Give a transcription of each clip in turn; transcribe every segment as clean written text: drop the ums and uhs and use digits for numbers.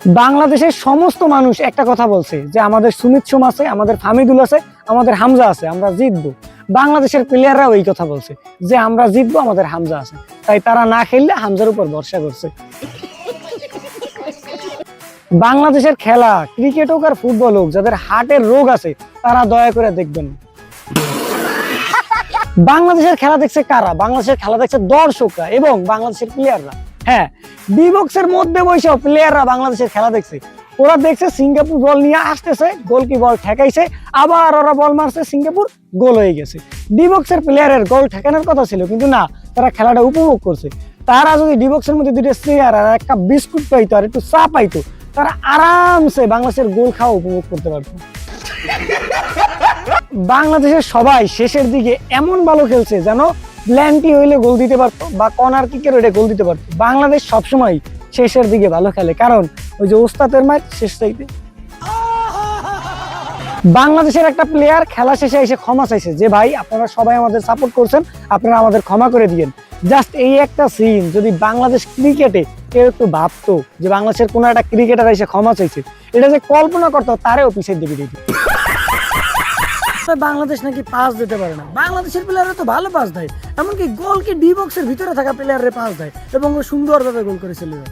বাংলাদেশের সমস্ত মানুষ একটা কথা বলছে যে আমাদের সুমিত সোম আছে, আমাদের ফামিদুল আছে, আমাদের হামজা আছে, আমরা জিতবো। বাংলাদেশের প্লেয়াররাও এই কথা বলছে যে আমরা জিতবো, আমাদের হামজা আছে। তাই তারা না খেললে হামজার উপর ভরসা করছে। বাংলাদেশের খেলা ক্রিকেট হোক আর ফুটবল হোক, যাদের হার্টের রোগ আছে তারা দয়া করে দেখবেন। বাংলাদেশের খেলা দেখছে কারা? বাংলাদেশের খেলা দেখছে দর্শকরা এবং বাংলাদেশের প্লেয়াররা। হ্যাঁ, বি বক্সের মধ্যে বসে প্লেয়াররা বাংলাদেশের খেলা দেখছে। ওরা দেখছে সিঙ্গাপুর বল নিয়ে আসতেছে, গোলকি বল ঠেকাইছে, আবার ওরা বল মারছে, সিঙ্গাপুর গোল হয়ে গেছে। ডি বক্সের প্লেয়ারের গোল ঠেকানোর কথা ছিল, কিন্তু না, তারা খেলাটা উপভোগ করছে। তারা যদি ডি বক্সের মধ্যে দুটো চেয়ার আর একটা বিস্কুট পাইতো আর একটু চা পাইতো, তারা আরামসে বাংলাদেশের গোল খাওয়া উপভোগ করতে পারতো। বাংলাদেশের সবাই শেষের দিকে এমন ভালো খেলছে যেন প্ল্যান্টি হইলে গোল দিতে পারতো বা কর্নার কিকের ওইটা গোল দিতে পারতো। বাংলাদেশ সবসময় শেষের দিকে ভালো খেলে, কারণ ওই যে ওস্তাদের ম্যাচ শেষ চাইতে। বাংলাদেশের একটা প্লেয়ার খেলা শেষে এসে ক্ষমা চাইছে যে ভাই আপনারা সবাই আমাদের সাপোর্ট করছেন, আপনারা আমাদের ক্ষমা করে দিয়েন। জাস্ট এই একটা সিন যদি বাংলাদেশ ক্রিকেটে কেউ একটু ভাবতো যে বাংলাদেশের কোনো একটা ক্রিকেটার এসে ক্ষমা চাইছে, এটা যে কল্পনা করতো তারেও পিছিয়ে দিবি দিবি। বাংলাদেশ নাকি পাস দিতে পারে না। বাংলাদেশের প্লেয়াররা তো ভালো পাস দেয়, এমনকি গোলকে ডি বক্সের ভিতরে থাকা প্লেয়াররা পাস দেয় এবং সুন্দরভাবে গোল করে চলে যায়।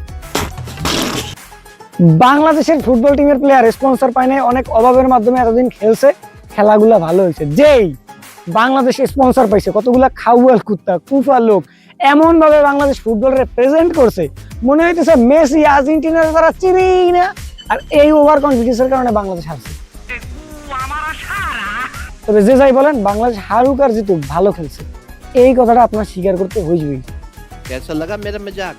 বাংলাদেশের ফুটবল টিমের প্লেয়ার স্পন্সর পায় না, অনেক অভাবের মাধ্যমে এতদিন খেলছে, খেলাগুলা ভালো হয়েছে। যেই বাংলাদেশ স্পন্সর পাইছে, কতগুলা খাউয়াল কুত্তা কুফা লোক এমন ভাবে বাংলাদেশ ফুটবল রিপ্রেজেন্ট করছে, মনে হইতেছে মেসি আর্জেন্টিনার তারা চিনেই না। আর এই ওভার কনফিডেন্সের কারণে বাংলাদেশ হারছে। তবে যে যাই বলেন, বাংলাদেশ হারুক আর জিতুক ভালো খেলছে, এই কথাটা আপনার স্বীকার করতে হইবেই। कैसा लगा मेरा मजाक?